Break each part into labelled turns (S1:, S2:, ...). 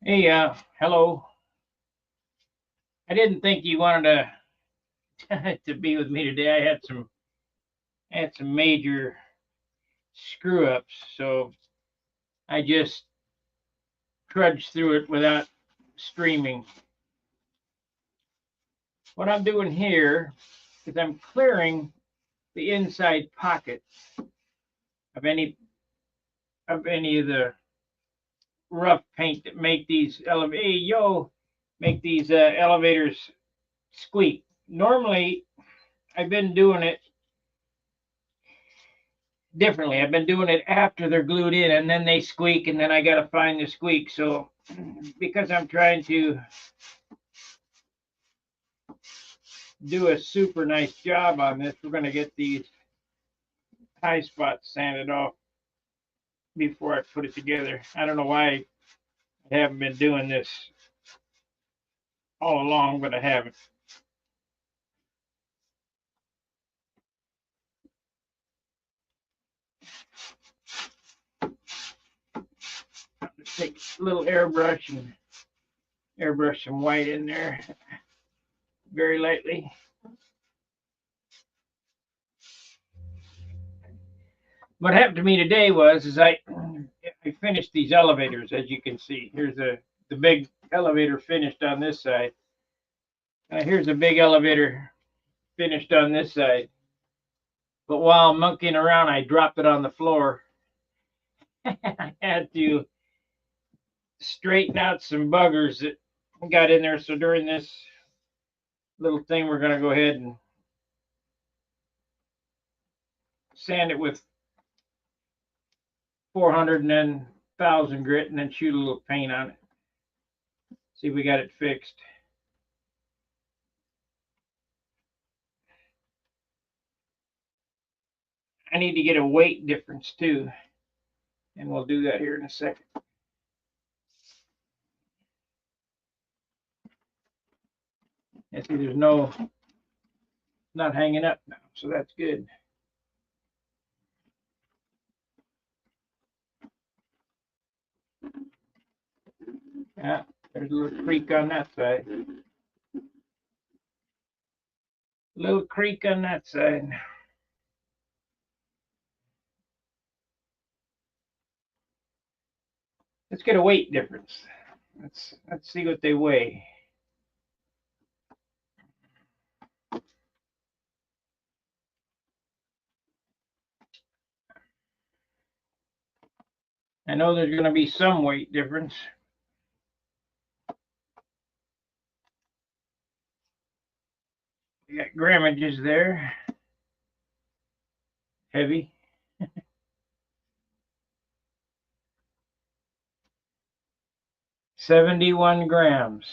S1: Hey, hello. I didn't think you wanted to to be with me today. I had some major screw ups, so I just trudged through it without streaming. What I'm doing here is I'm clearing the inside pockets of any of the rough paint that make these elevators squeak. Normally, I've been doing it differently. I've been doing it after they're glued in, and then they squeak, and then I got to find the squeak. So, because I'm trying to do a super nice job on this, we're going to get these high spots sanded off before I put it together. I don't know why I haven't been doing this all along, but I haven't. Just take a little airbrush and airbrush some white in there very lightly. What happened to me today was I finished these elevators, as you can see. Here's the big elevator finished on this side. Here's a big elevator finished on this side. But while monkeying around, I dropped it on the floor. I had to straighten out some buggers that got in there. So during this little thing, we're going to go ahead and sand it with 400 and then 1000 grit and then shoot a little paint on it. See if we got it fixed. I need to get a weight difference too, and we'll do that here in a second. You see, there's not hanging up now, so that's good. Yeah, there's a little creak on that side. Little creak on that side. Let's get a weight difference. Let's see what they weigh. I know there's going to be some weight difference. We got grammages there. Heavy. 71 grams.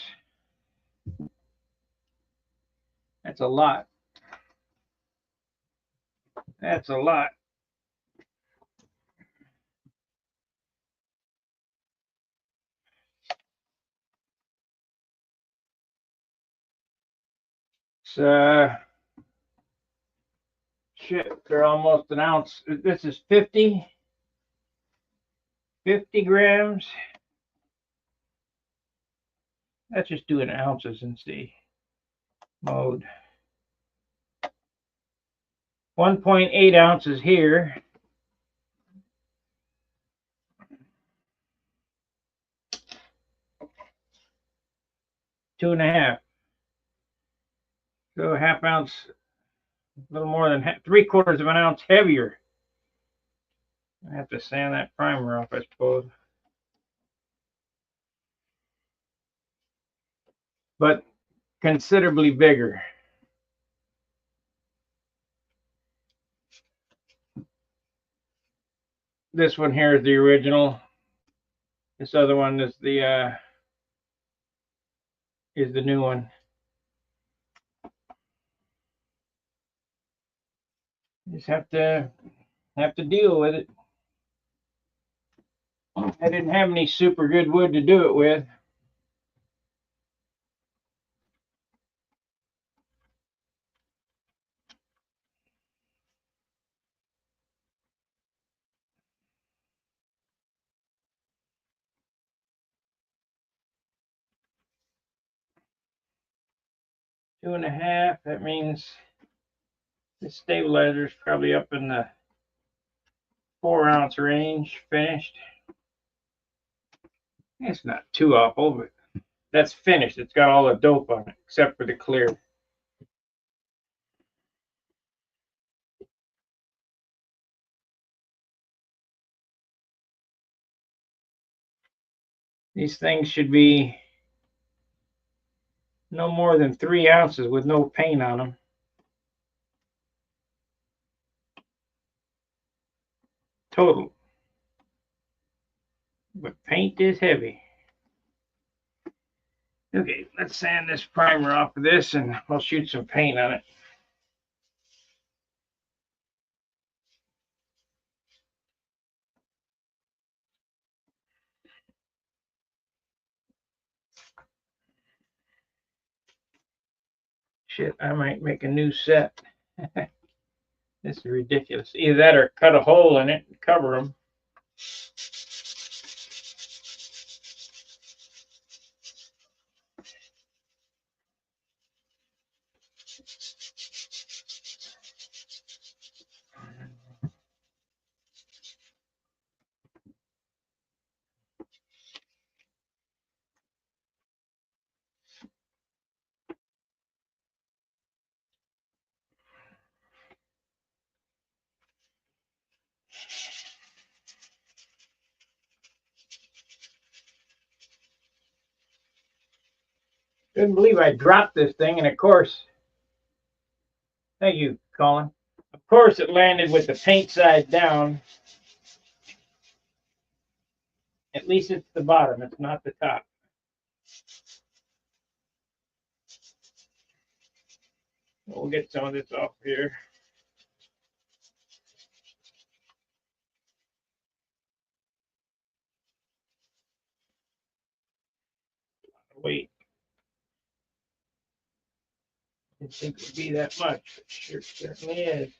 S1: That's a lot. That's a lot. It's shit, they're almost an ounce. This is 50 grams. Let's just do it in ounces and see. Mode. 1.8 ounces here. Two and a half. So a half ounce, a little more than 3/4 of an ounce heavier. I have to sand that primer off, I suppose. But considerably bigger. This one here is the original. This other one is the new one. Just have to deal with it. I didn't have any super good wood to do it with. 2.5. That means the stabilizer is probably up in the 4-ounce range finished. It's not too awful, but that's finished. It's got all the dope on it except for the clear. These things should be no more than 3 ounces with no paint on them. Total. But paint is heavy. Okay, let's sand this primer off of this and I'll shoot some paint on it. Shit, I might make a new set. This is ridiculous. Either that or cut a hole in it and cover them. Couldn't believe I dropped this thing, and of course, thank you, Colin. Of course, it landed with the paint side down. At least it's the bottom, it's not the top. We'll get some of this off here. Wait. Didn't think it would be that much, but sure certainly is.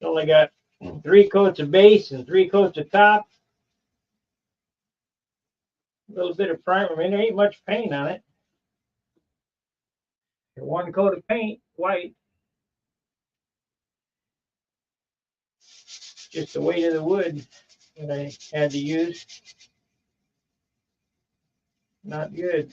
S1: Only got 3 coats of base and 3 coats of top. A little bit of primer. I mean, there ain't much paint on it. 1 coat of paint, white. Just the weight of the wood that I had to use. Not good.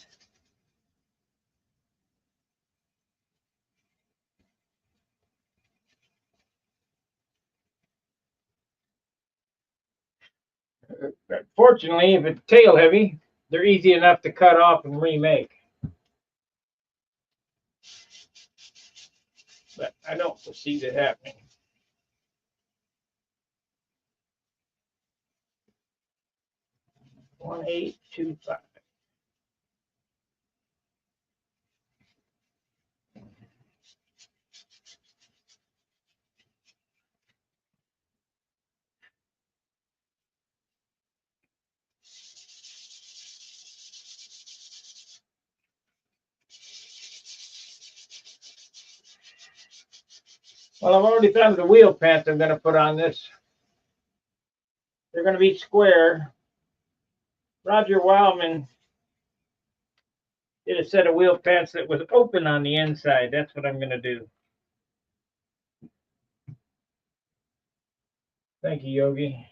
S1: Fortunately, if it's tail heavy, they're easy enough to cut off and remake. But I don't foresee that happening. One 825. Well, I've already thought of the wheel pants I'm going to put on this. They're going to be square. Roger Wildman did a set of wheel pants that was open on the inside. That's what I'm going to do. Thank you, Yogi.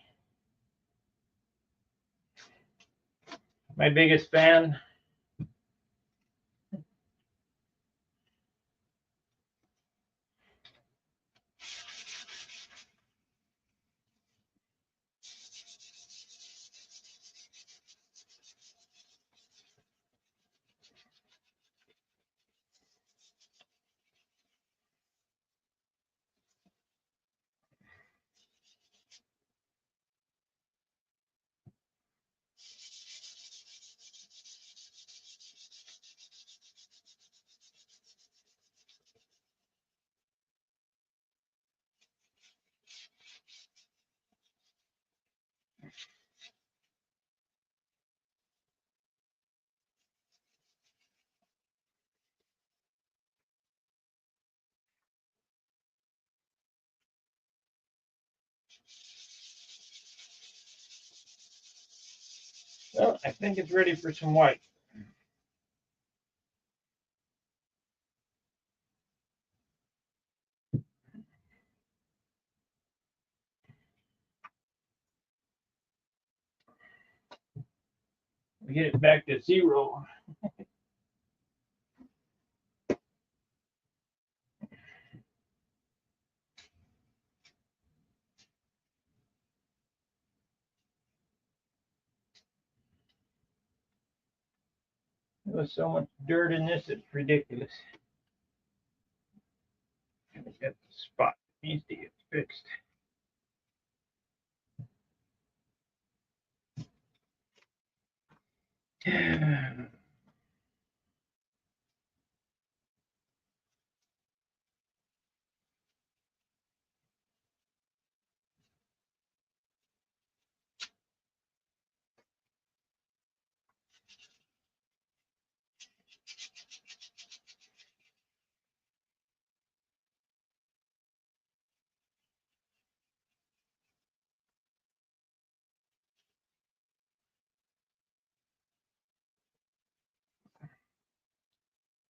S1: My biggest fan. Well, I think it's ready for some white. get it back to 0. There was so much dirt in this, it's ridiculous. Got the spot that needs to get fixed.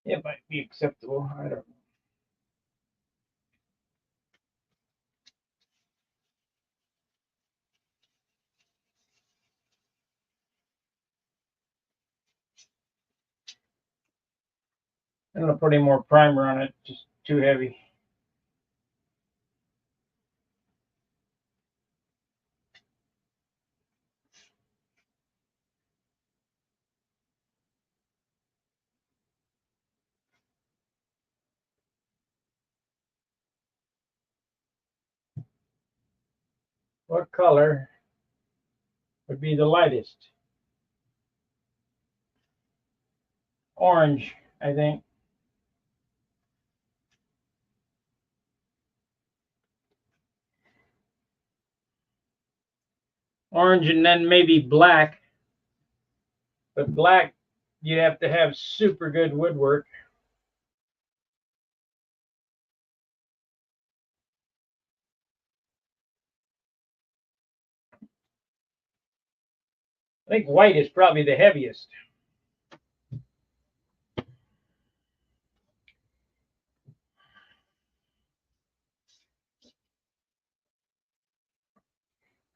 S1: It might be acceptable. I don't know. I'm gonna put any more primer on it, just too heavy. What color would be the lightest? Orange, I think. Orange and then maybe black. But black, you have to have super good woodwork. I think white is probably the heaviest.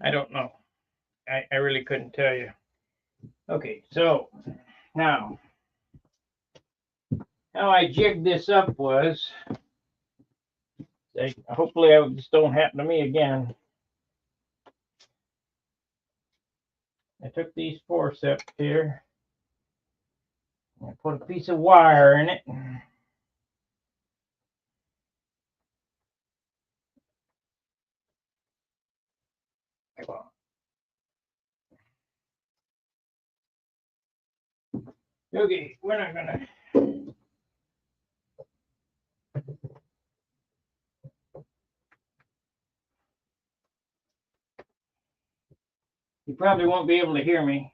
S1: I don't know. I really couldn't tell you. Okay, so now how I jigged this up was, hopefully this don't happen to me again. I took these forceps here. I put a piece of wire in it. Okay, we're not gonna. You probably won't be able to hear me.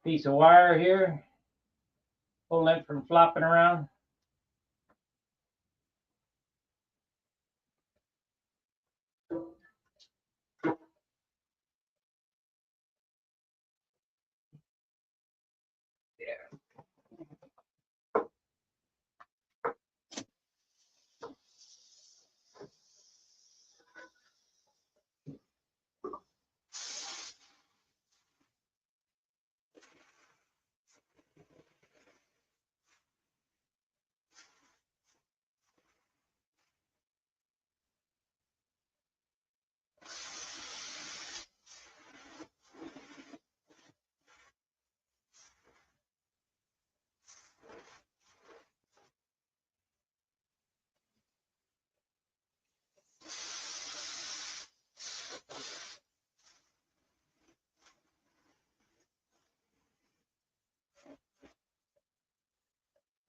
S1: Piece of wire here. Pull that from flopping around.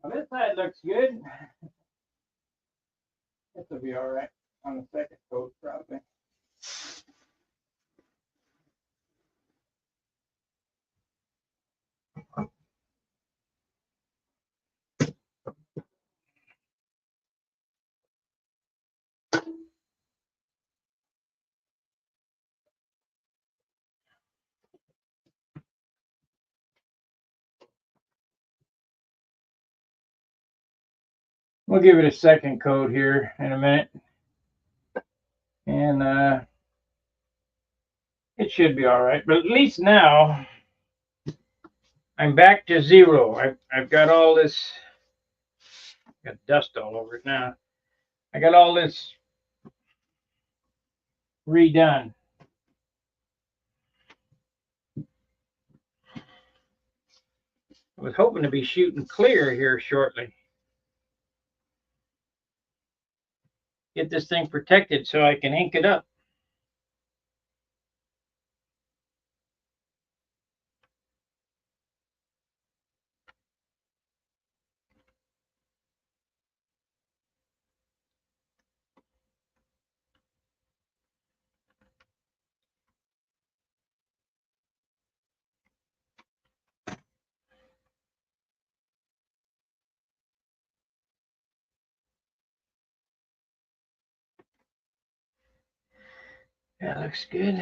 S1: Well, this side looks good. This will be all right on the second coat, probably. We'll give it a second coat here in a minute. And it should be all right. But at least now I'm back to zero. I've got all this, got dust all over it now. I got all this redone. I was hoping to be shooting clear here shortly. Get this thing protected so I can ink it up. That looks good.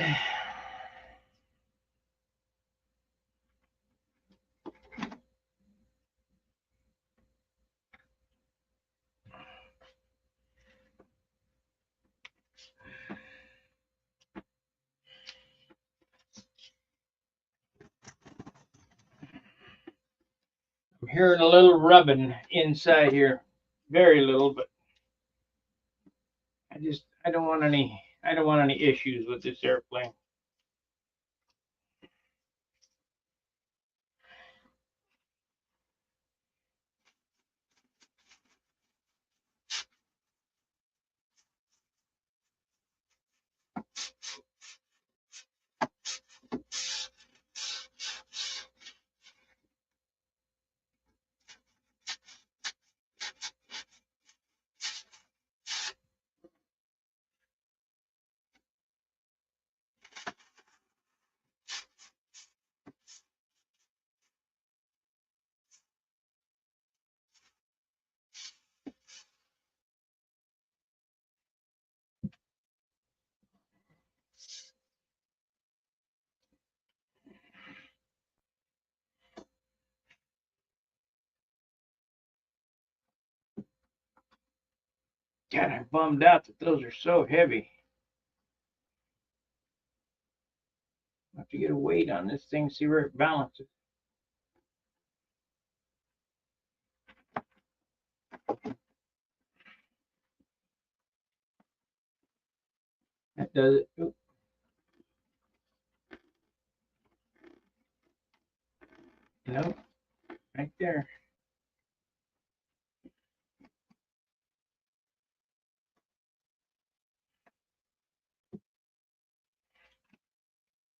S1: I'm hearing a little rubbing inside here. Very little, but I don't want any issues with this airplane. God, I'm bummed out that those are so heavy. I have to get a weight on this thing, see where it balances. That does it. Oop. No, right there.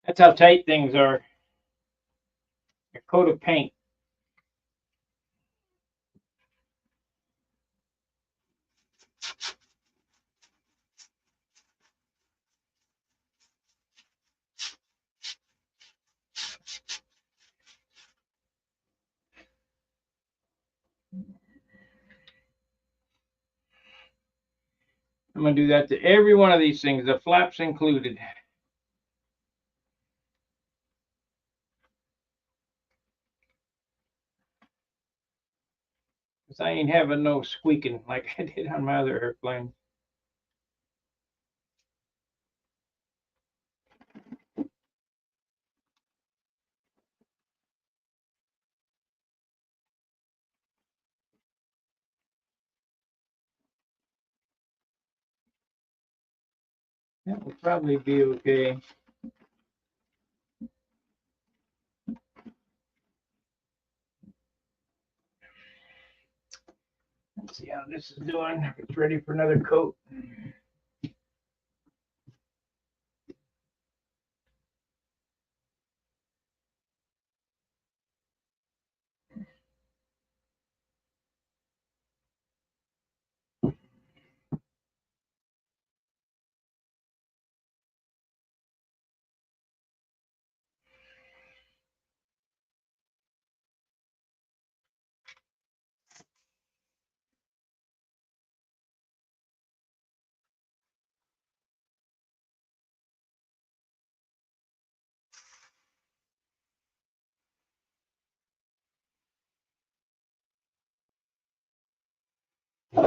S1: That's how tight things are. A coat of paint. I'm going to do that to every one of these things, the flaps included. Because I ain't having no squeaking like I did on my other airplane. That will probably be okay. Let's see how this is doing. It's ready for another coat. There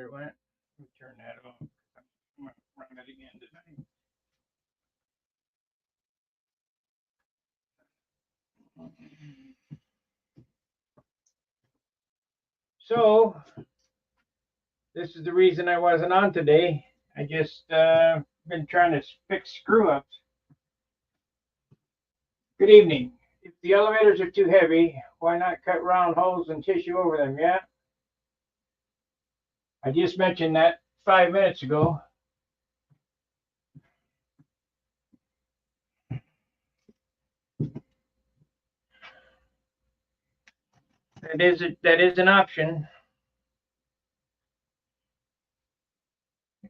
S1: it went. Let me turn that off. I'm gonna run it again tonight. So this is the reason I wasn't on today. I just been trying to fix screw ups. Good evening. If the elevators are too heavy, why not cut round holes and tissue over them? Yeah, I just mentioned that 5 minutes ago. That is an option.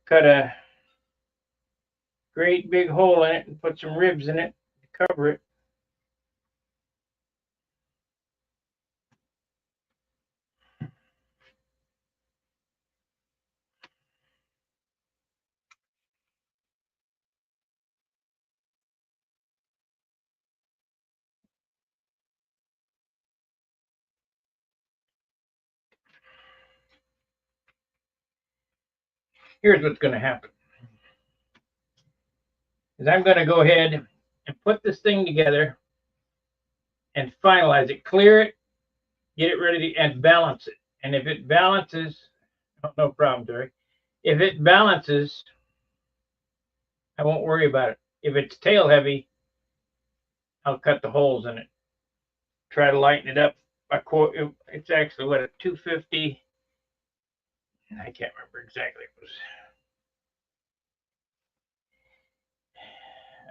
S1: Cut a great big hole in it and put some ribs in it to cover it. Here's what's going to happen. Is I'm going to go ahead and put this thing together and finalize it, clear it, get it ready to, and balance it. And if it balances, no problem, Terry. If it balances, I won't worry about it. If it's tail heavy, I'll cut the holes in it. Try to lighten it up. It's actually what, a 250. I can't remember exactly. It was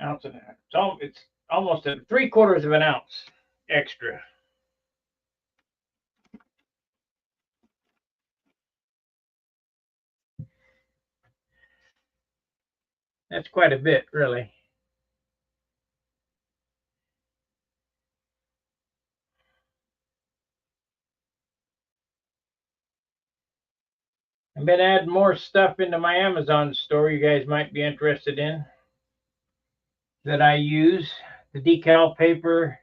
S1: ounce and a half. It's almost a 3/4 of an ounce extra. That's quite a bit, really. I've been adding more stuff into my Amazon store you guys might be interested in that I use. The decal paper.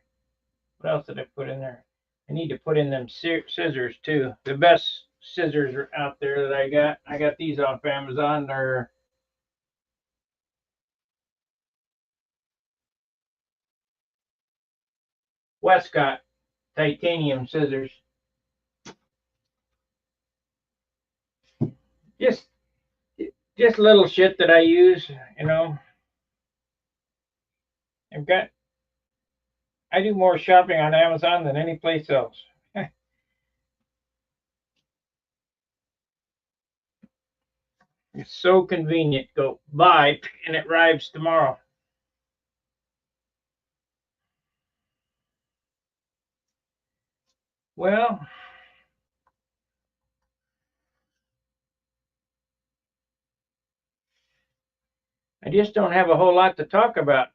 S1: What else did I put in there? I need to put in them scissors too. The best scissors are out there that I got. I got these off Amazon. They're Westcott titanium scissors. Just just little shit that I use, you know. I do more shopping on Amazon than any place else. It's so convenient. Go buy and it arrives tomorrow. Well, I just don't have a whole lot to talk about.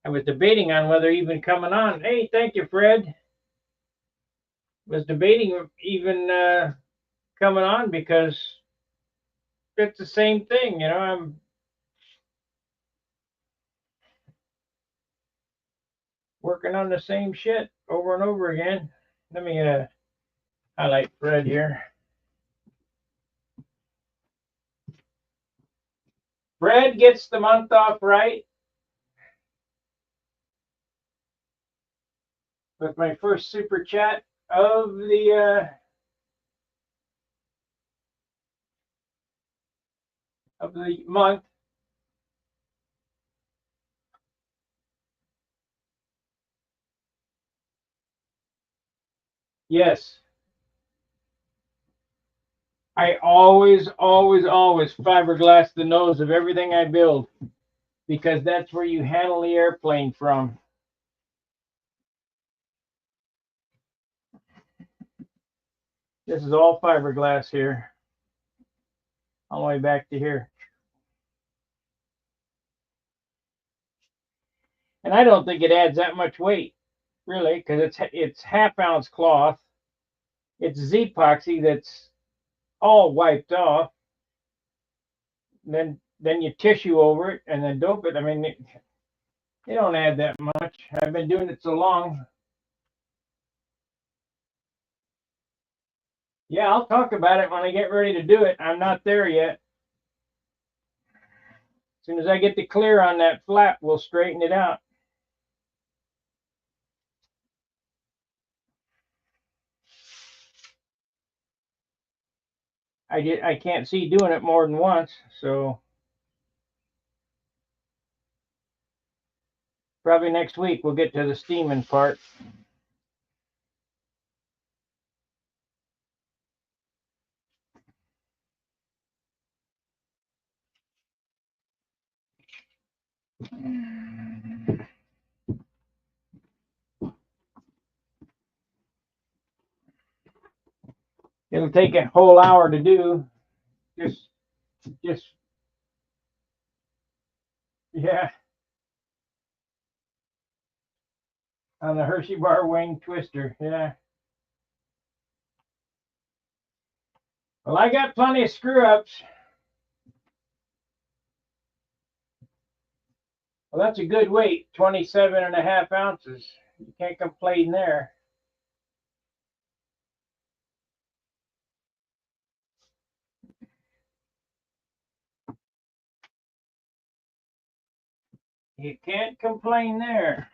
S1: I was debating on whether even coming on. Hey, thank you, Fred. Was debating even coming on because it's the same thing, you know. I'm working on the same shit over and over again. Let me highlight Fred here. Fred gets the month off right with my first super chat of the month. Yes. I always fiberglass the nose of everything I build because that's where you handle the airplane from. This is all fiberglass here, all the way back to here. And I don't think it adds that much weight, really, because it's half-ounce cloth. It's Z-epoxy that's all wiped off. Then you tissue over it and then dope it. I mean, they don't add that much. I've been doing it so long. Yeah, I'll talk about it when I get ready to do it. I'm not there yet. As soon as I get the clear on that flap, we'll straighten it out. I can't see doing it more than once, so probably next week we'll get to the steaming part. It'll take a whole hour to do. Just yeah, on the Hershey bar wing twister. Yeah. Well, I got plenty of screw ups. Well, that's a good weight, 27.5 ounces. You can't complain there. You can't complain there.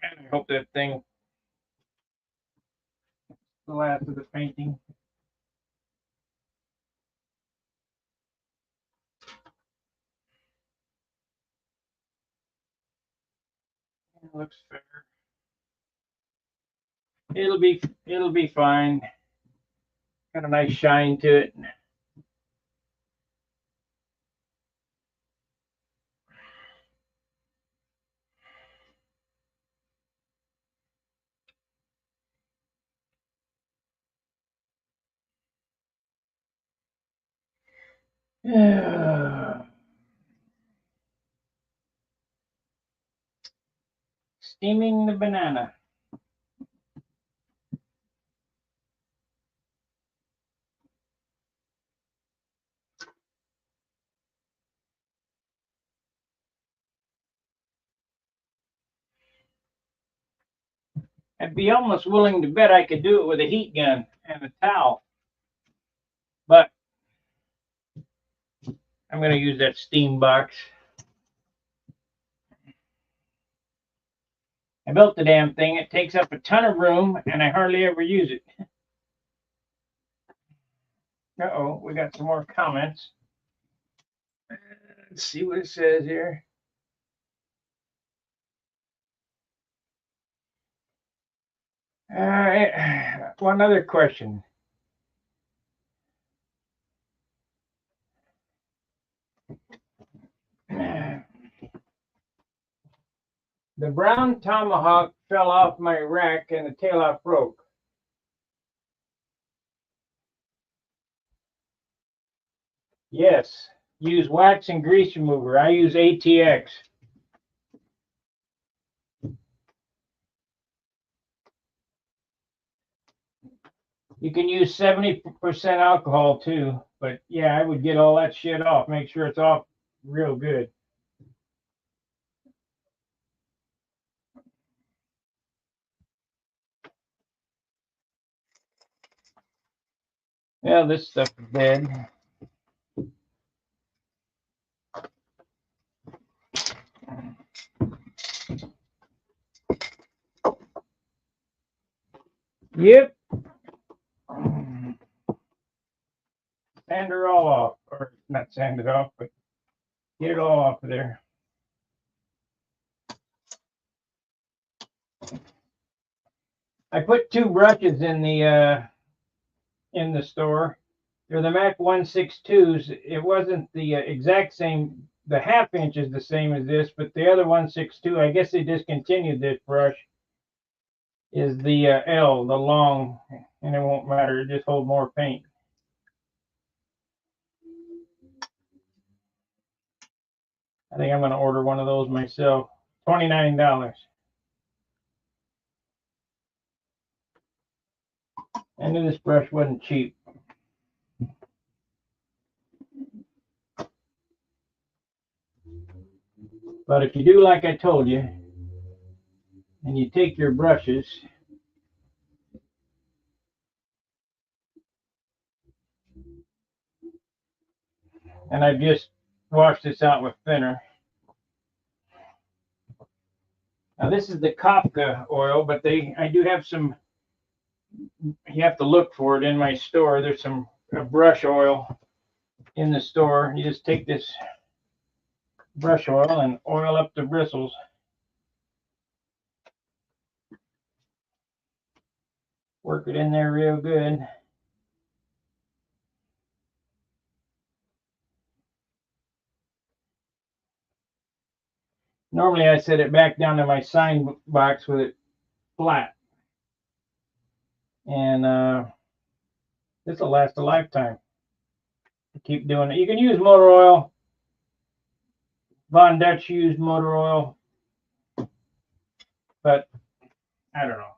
S1: I hope that thing the last of the painting. It looks fair. It'll be fine. Got a nice shine to it. Steaming the banana. I'd be almost willing to bet I could do it with a heat gun and a towel, but I'm going to use that steam box. I built the damn thing. It takes up a ton of room, and I hardly ever use it. Uh-oh, we got some more comments. Let's see what it says here. All right, one other question. The brown tomahawk fell off my rack and the tail off broke. Yes, use wax and grease remover. I use ATX. You can use 70% alcohol too, but yeah, I would get all that shit off. Make sure it's off real good. Well, this stuff is dead. Yep. Sand her all off, or not sand it off, but get it all off of there. I put 2 brushes in the store. They're the Mac 162s. It wasn't the exact same. The ½ inch is the same as this, but the other 162, I guess they discontinued this brush, is the L, the long, and it won't matter. It just holds more paint. I think I'm going to order one of those myself. $29. I knew this brush wasn't cheap. But if you do like I told you, and you take your brushes, and I've just washed this out with thinner. Now this is the Kafka oil, but I do have some, you have to look for it in my store. There's some brush oil in the store. You just take this brush oil and oil up the bristles. Work it in there real good. Normally I set it back down to my sign box with it flat. And this will last a lifetime. Keep doing it. You can use motor oil. Von Dutch used motor oil, but I don't know.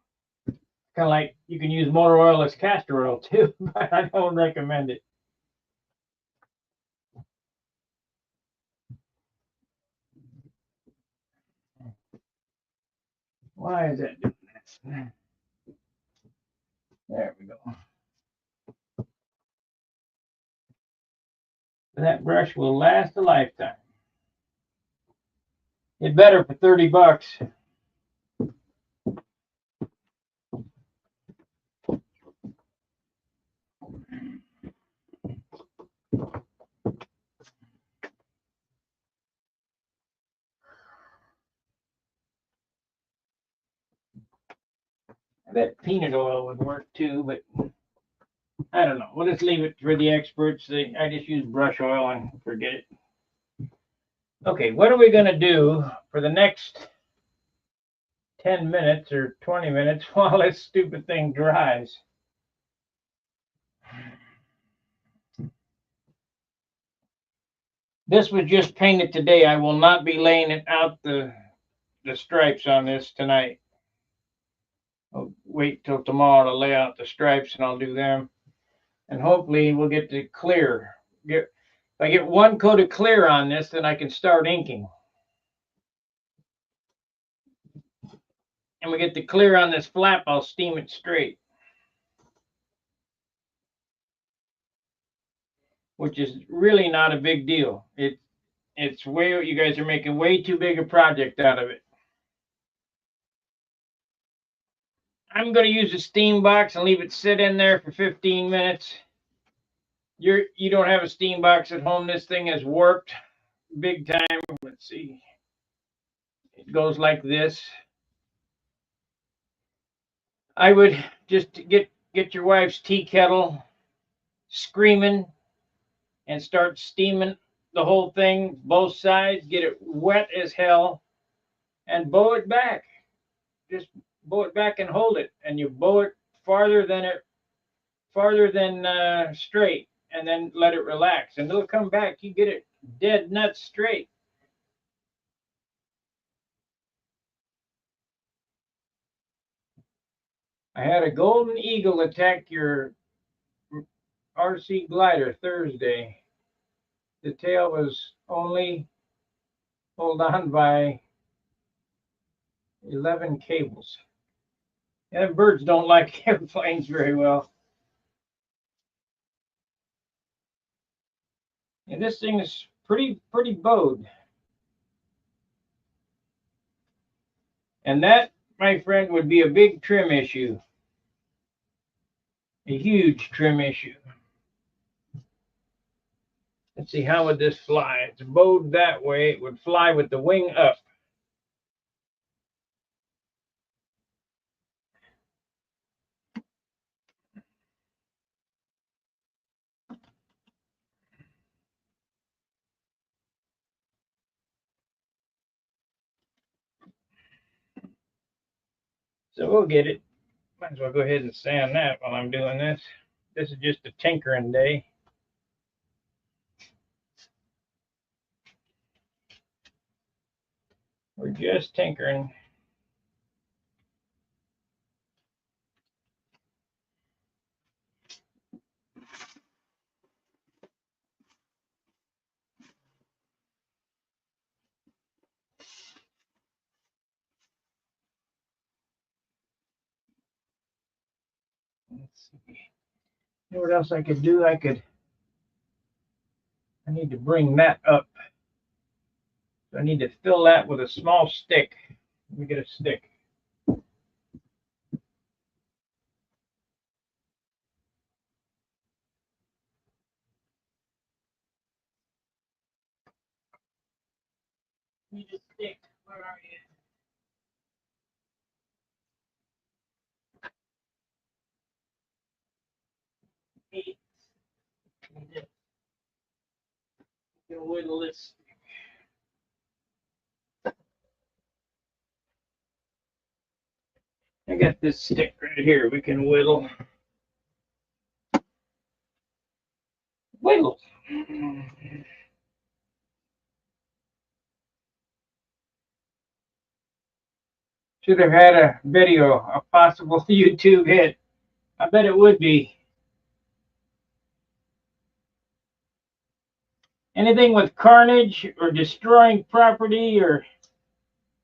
S1: Kind of like you can use motor oil as castor oil too, but I don't recommend it. Why is that doing that? There we go. That brush will last a lifetime. It's better for $30. I bet peanut oil would work too, but I don't know. We'll just leave it for the experts. I just use brush oil and forget it. Okay, what are we going to do for the next 10 minutes or 20 minutes while this stupid thing dries? This was just painted today. I will not be laying it out the stripes on this tonight. I'll wait till tomorrow to lay out the stripes and I'll do them. And hopefully we'll get to clear. If I get 1 coat of clear on this, then I can start inking. And we get the clear on this flap, I'll steam it straight. Which is really not a big deal. It's way, you guys are making way too big a project out of it. I'm going to use a steam box and leave it sit in there for 15 minutes. You don't have a steam box at home. This thing has warped big time. Let's see. It goes like this. I would just get your wife's tea kettle screaming and start steaming the whole thing, both sides, get it wet as hell, and bow it back. Just bow it back and hold it, and you bow it farther than straight, and then let it relax, and it'll come back. You get it dead nuts straight. I had a golden eagle attack your RC glider Thursday. The tail was only hold on by 11 cables. And birds don't like airplanes very well. And this thing is pretty bowed. And that, my friend, would be a big trim issue. A huge trim issue. Let's see, how would this fly? It's bowed that way. It would fly with the wing up. So we'll get it. Might as well go ahead and sand that while I'm doing this. This is just a tinkering day. We're just tinkering. Let's see. You know what else I could do? I need to bring that up. So I need to fill that with a small stick. Let me get a stick. Need a stick. Where are you? Eight. Gonna whittle this. I got this stick right here. We can whittle. Whittle. Should have had a video, a possible YouTube hit. I bet it would be. Anything with carnage or destroying property or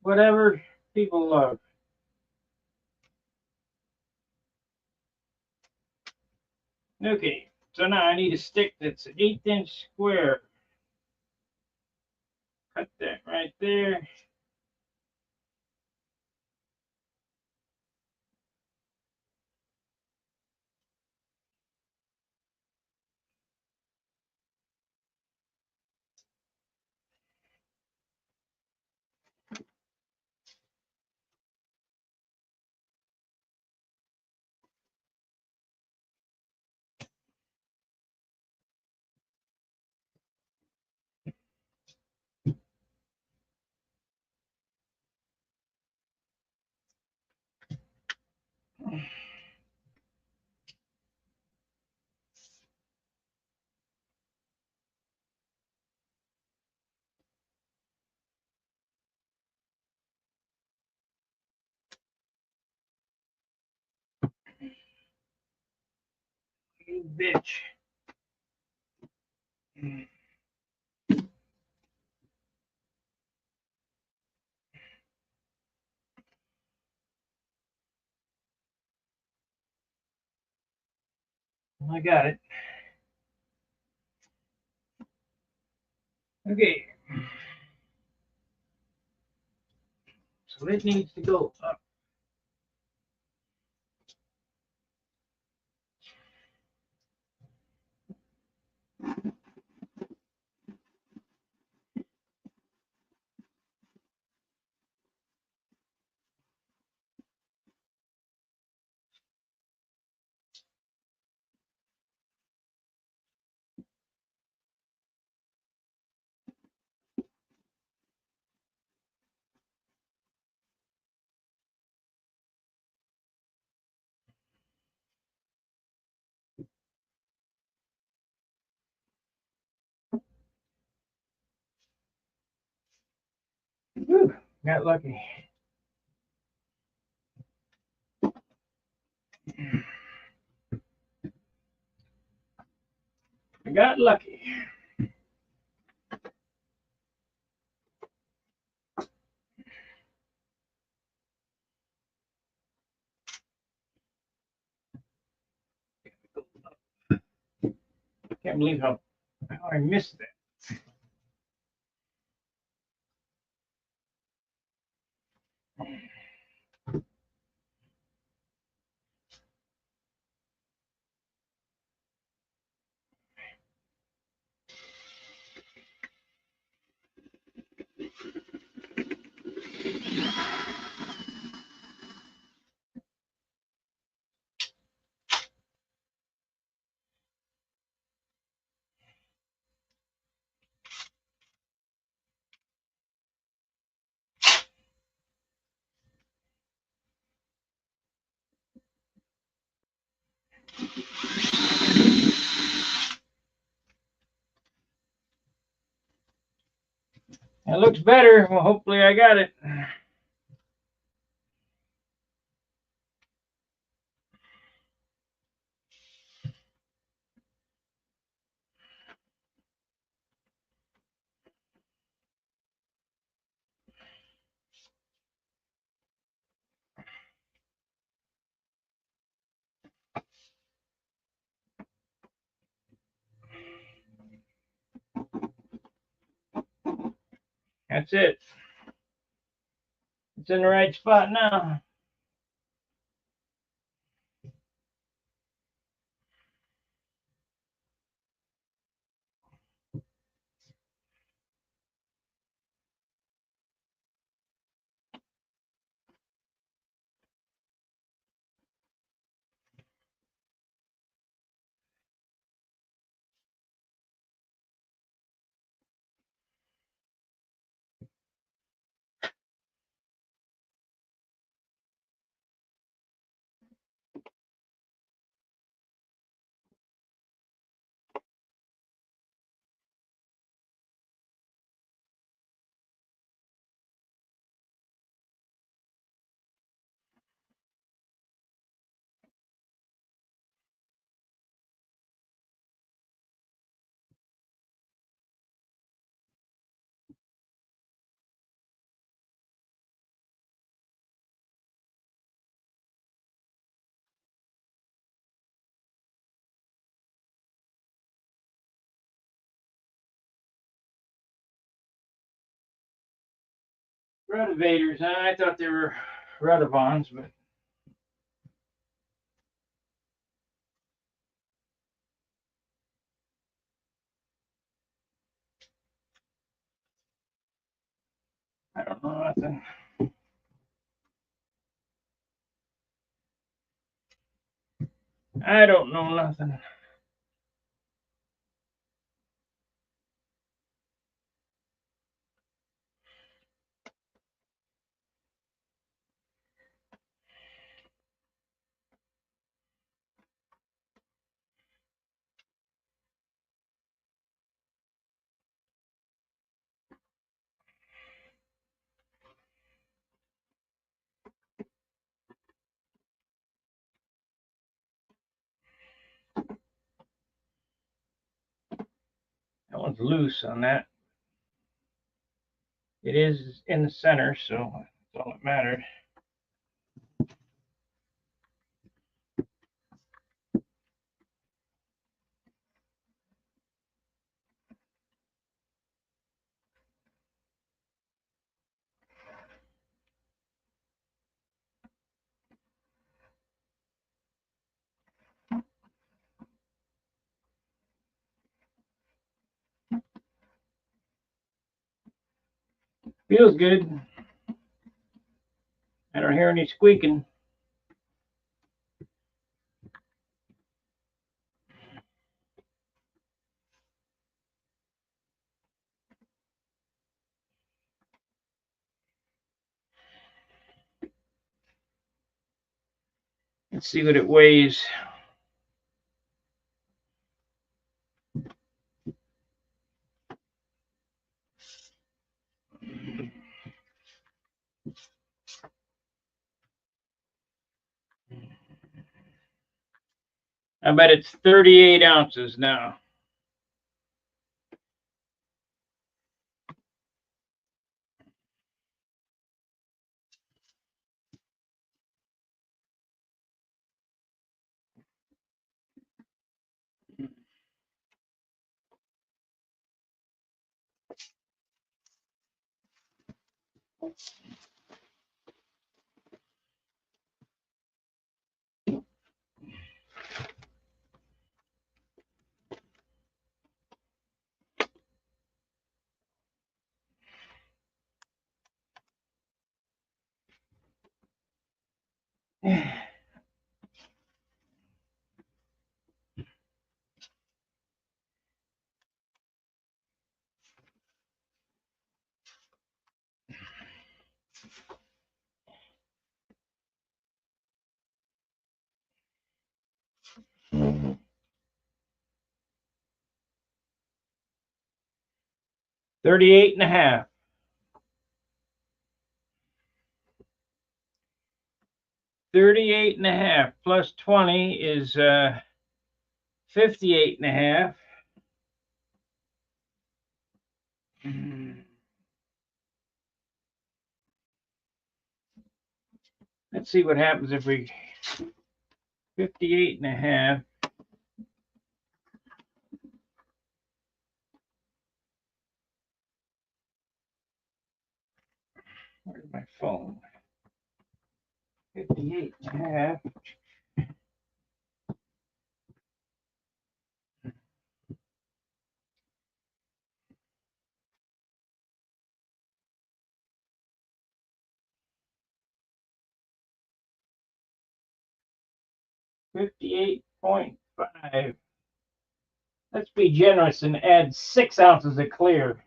S1: whatever, people love. Okay, so now I need a stick that's an 1/8 square. Cut that right there. You bitch. I got it. Okay. So it needs to go up. Whew, got lucky. I got lucky. Can't believe how I missed that. It looks better. Well, hopefully I got it. That's it. It's in the right spot now. Renovators, huh? I thought they were Redavons, but I don't know nothing. I don't know nothing. That one's loose on that. It is in the center, so that's all that matters. Feels good. I don't hear any squeaking. Let's see what it weighs. I bet it's 38 ounces now. $38.5. 38.5 plus 20 is 58.5. Let's see what happens if we 58.5. Where's my phone? 58.5. $58.5. Let's be generous and add 6 ounces of clear.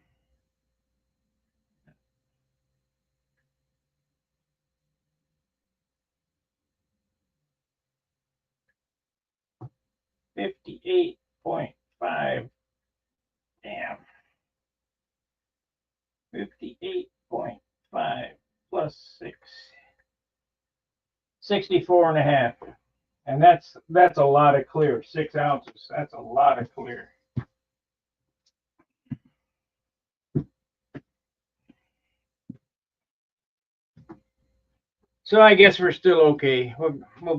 S1: $58.5. Damn. 58.5 plus 6. 64.5. And that's a lot of clear. 6 ounces. That's a lot of clear. So I guess we're still okay. We'll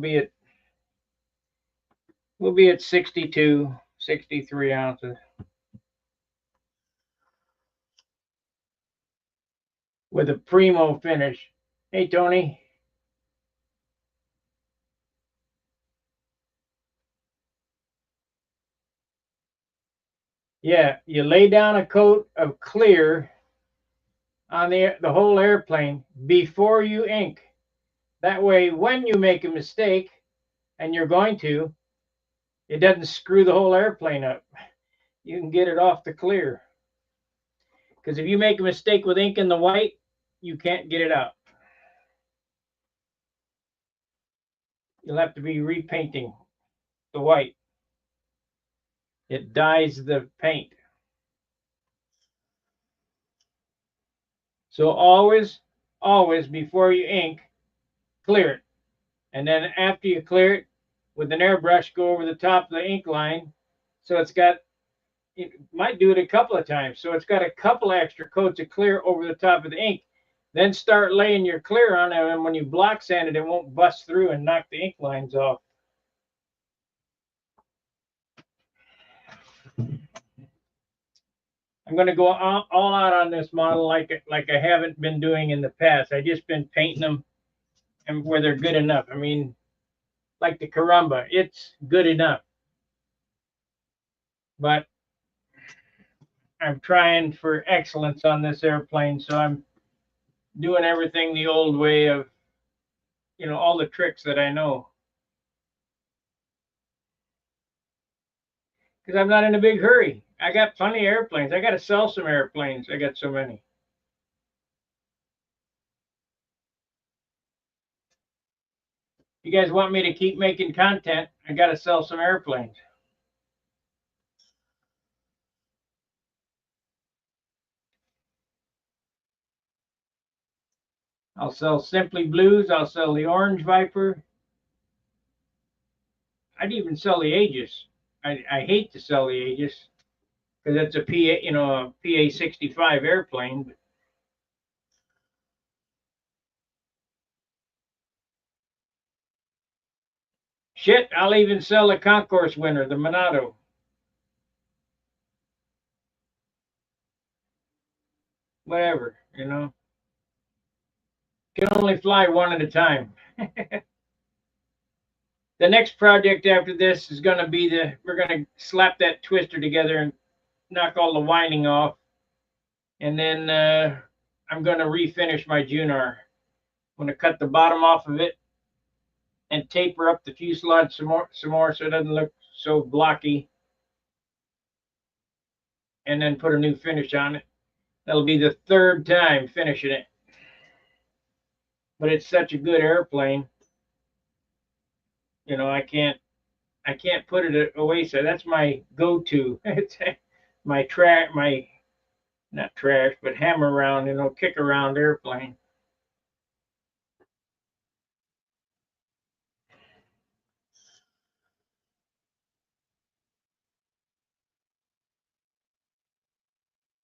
S1: be at 62, 63 ounces. With a primo finish. Hey, Tony. Yeah, you lay down a coat of clear on the whole airplane before you ink. That way, when you make a mistake, and you're going to, it doesn't screw the whole airplane up. You can get it off the clear. Because if you make a mistake with ink in the white, you can't get it out. You'll have to be repainting the white. It dyes the paint. So always before you ink, clear it. And then after you clear it, with an airbrush, go over the top of the ink line. So it might do it a couple of times. So it's got a couple extra coats of clear over the top of the ink. Then start laying your clear on it, and when you block sand it, it won't bust through and knock the ink lines off. I'm going to go all out on this model like I haven't been doing in the past. I just been painting them and where they're good enough. I mean, like the Caramba, it's good enough. But I'm trying for excellence on this airplane, so I'm doing everything the old way of, all the tricks that I know. Because I'm not in a big hurry. I got plenty of airplanes. I got to sell some airplanes. I got so many. You guys want me to keep making content, I got to sell some airplanes. I'll sell Simply Blues. I'll sell the Orange Viper. I'd even sell the Aegis. I hate to sell the Aegis because it's a PA 65 airplane. Shit, I'll even sell the Concourse winner, the Monado. Whatever. can only fly one at a time. The next project after this is going to be we're going to slap that twister together and knock all the winding off. And then I'm going to refinish my Junar. I'm going to cut the bottom off of it and taper up the fuselage some more so it doesn't look so blocky. And then put a new finish on it. That'll be the third time finishing it. But it's such a good airplane. You know, I can't put it away. So that's my go-to. It's my not trash, but hammer around, you know, kick around airplane.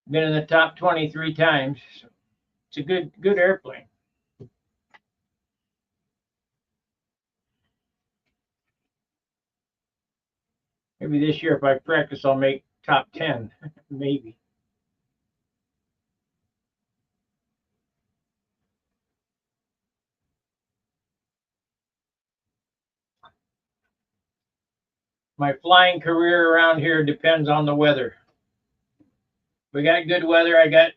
S1: Been in the top 23 times. So it's a good airplane. Maybe this year, if I practice, I'll make top 10, maybe. My flying career around here depends on the weather. We got good weather, I got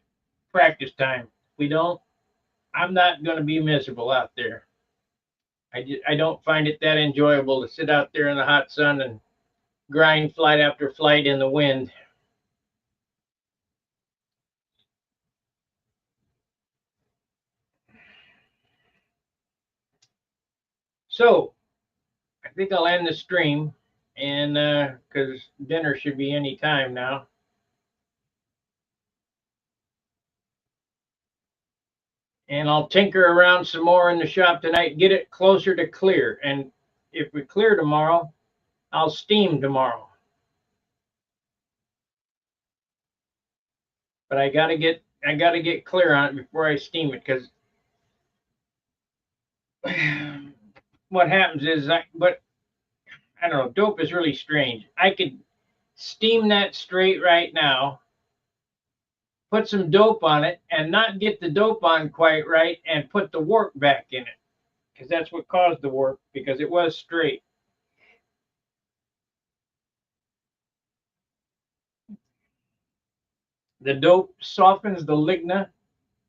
S1: practice time. If we don't, I'm not going to be miserable out there. I don't find it that enjoyable to sit out there in the hot sun and grind flight after flight in the wind. So I think I'll end the stream, and because dinner should be any time now. And I'll tinker around some more in the shop tonight, get it closer to clear. And if we clear tomorrow, I'll steam tomorrow. But I gotta get clear on it before I steam it, because what happens is I don't know, dope is really strange. I could steam that straight right now, put some dope on it, and not get the dope on quite right, and put the warp back in it, because that's what caused the warp, because it was straight. The dope softens the lignin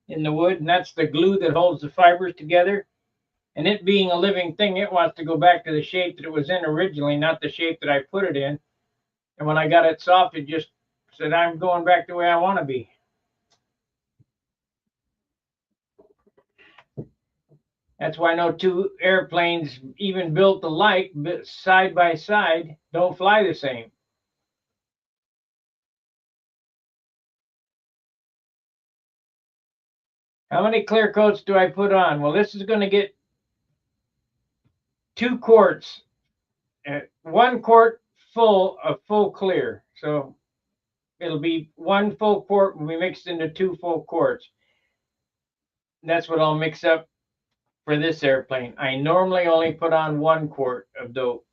S1: in the wood, and that's the glue that holds the fibers together. And it being a living thing, it wants to go back to the shape that it was in originally, not the shape that I put it in. And when I got it soft, it just said, I'm going back the way I want to be. That's why no two airplanes, even built alike, side by side, don't fly the same. How many clear coats do I put on? Well, this is going to get 2 quarts, 1 quart full of full clear. So it'll be 1 full quart when we mix into 2 full quarts. That's what I'll mix up for this airplane. I normally only put on 1 quart of dope,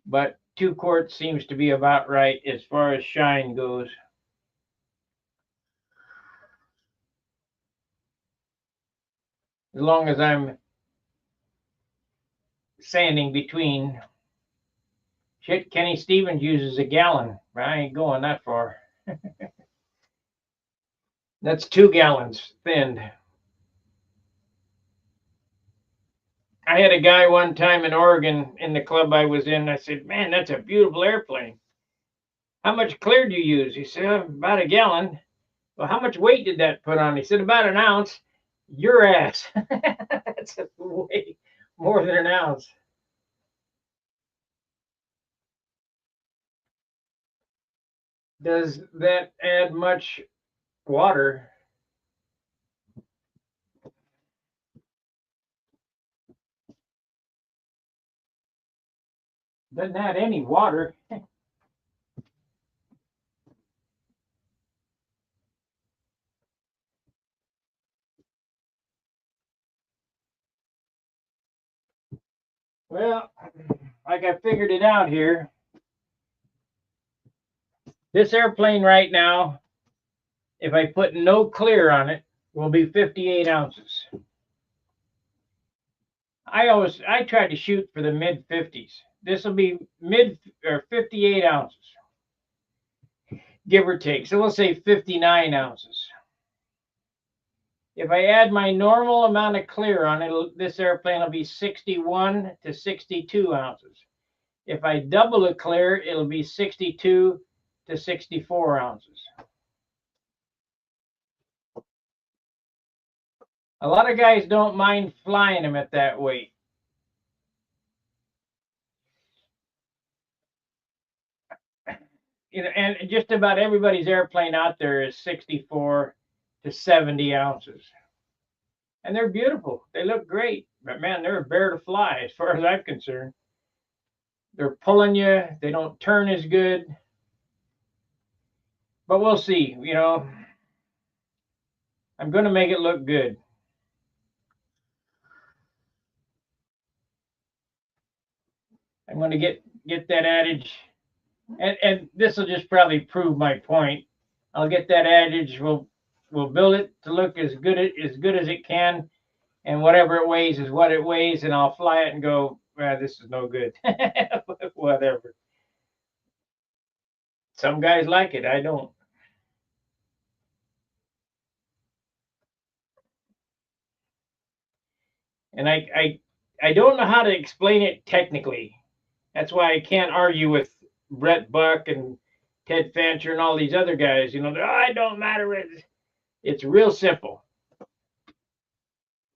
S1: but 2 quarts seems to be about right as far as shine goes. As long as I'm sanding between. Shit, Kenny Stevens uses a gallon, but I ain't going that far. That's 2 gallons thinned. I had a guy one time in Oregon in the club I was in. I said, man, that's a beautiful airplane. How much clear do you use? He said, about a gallon. Well, how much weight did that put on? He said, about an ounce. Your ass. That's way more than an ounce. Does that add much water? Doesn't add any water. Well, like I figured it out here. This airplane right now, if I put no clear on it, will be 58 ounces. I try to shoot for the mid 50s. This will be mid or 58 ounces, give or take. So we'll say 59 ounces. If I add my normal amount of clear on it, this airplane will be 61 to 62 ounces. If I double the clear, it'll be 62 to 64 ounces. A lot of guys don't mind flying them at that weight. You know, and just about everybody's airplane out there is 64 to 70 ounces. And they're beautiful. They look great. But man, they're a bear to fly as far as I'm concerned. They're pulling you. They don't turn as good. But we'll see. You know, I'm going to make it look good. I'm going to get that adage, and this will just probably prove my point. I'll get that adage. We'll build it to look as good as it can, and whatever it weighs is what it weighs, and I'll fly it and go, well, this is no good. Whatever. Some guys like it. I don't. And I don't know how to explain it technically. That's why I can't argue with Brett Buck and Ted Fancher and all these other guys. You know, it don't matter. It's real simple.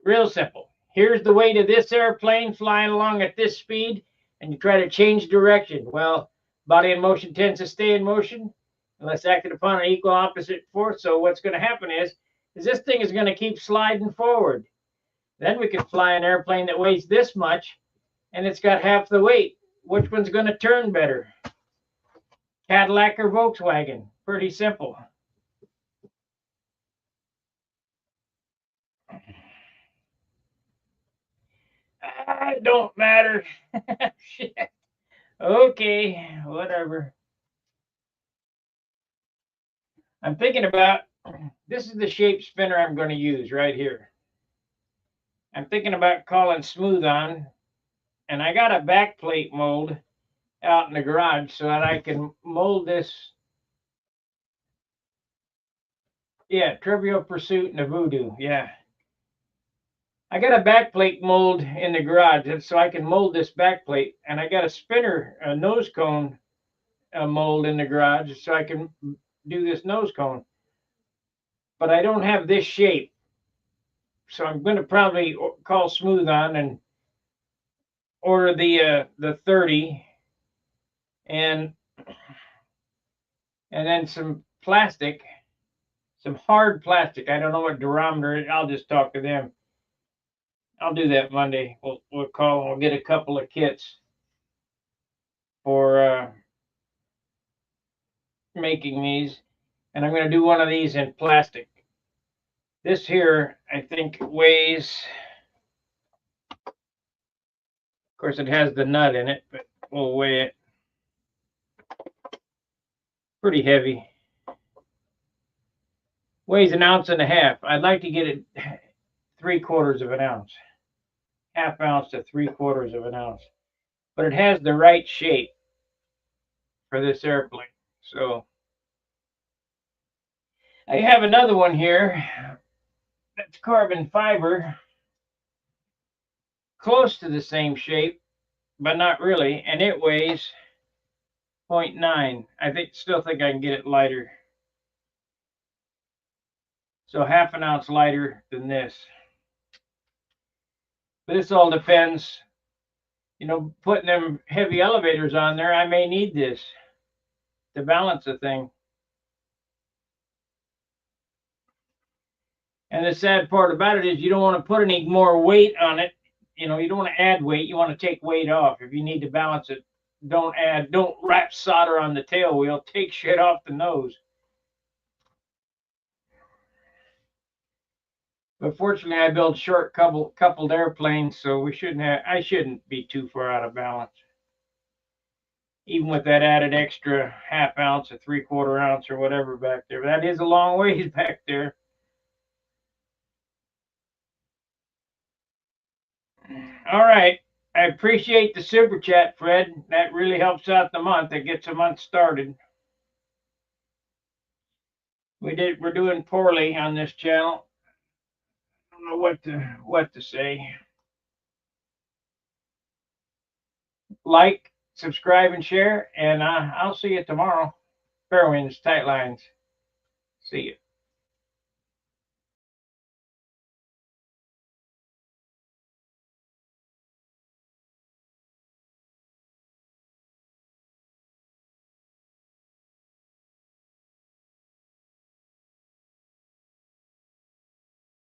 S1: Real simple. Here's the weight of this airplane flying along at this speed, and you try to change direction. Well, body in motion tends to stay in motion unless acted upon an equal opposite force. So what's going to happen is this thing is going to keep sliding forward. Then we can fly an airplane that weighs this much, and it's got half the weight. Which one's going to turn better? Cadillac or Volkswagen? Pretty simple. It don't matter. Shit. Okay, whatever. I'm thinking about, this is the shape spinner I'm going to use right here. I'm thinking about calling Smooth On, and I got a back plate mold out in the garage so that I can mold this. Yeah, Trivial Pursuit and the Voodoo. Yeah. I got a backplate mold in the garage, so I can mold this backplate. And I got a spinner, a nose cone mold in the garage, so I can do this nose cone. But I don't have this shape. So I'm going to probably call Smooth On and order the 30 and then some plastic, some hard plastic. I don't know what durometer. I'll just talk to them. I'll do that Monday. We'll call and we'll get a couple of kits for making these, and I'm going to do one of these in plastic. This here, I think, weighs. Of course, it has the nut in it, but we'll weigh it. Pretty heavy. Weighs 1.5 ounces. I'd like to get it 3/4 of an ounce, 1/2 ounce to 3/4 of an ounce. But it has the right shape for this airplane. So I have another one here that's carbon fiber, close to the same shape, but not really, and it weighs 0.9. I still think I can get it lighter. So 1/2 ounce lighter than this. But this all depends, you know, putting them heavy elevators on there, I may need this to balance the thing. And the sad part about it is you don't want to put any more weight on it. You know, you don't want to add weight. You want to take weight off. If you need to balance it, don't wrap solder on the tail wheel. Take shit off the nose. But fortunately, I build short coupled airplanes, so I shouldn't be too far out of balance. Even with that added extra 1/2 ounce or 3/4 ounce or whatever back there. That is a long ways back there. All right. I appreciate the super chat, Fred. That really helps out the month. It gets a month started. We're doing poorly on this channel. I don't know what to say. Like, subscribe, and share, and I'll see you tomorrow. Fair winds, tight lines. See you.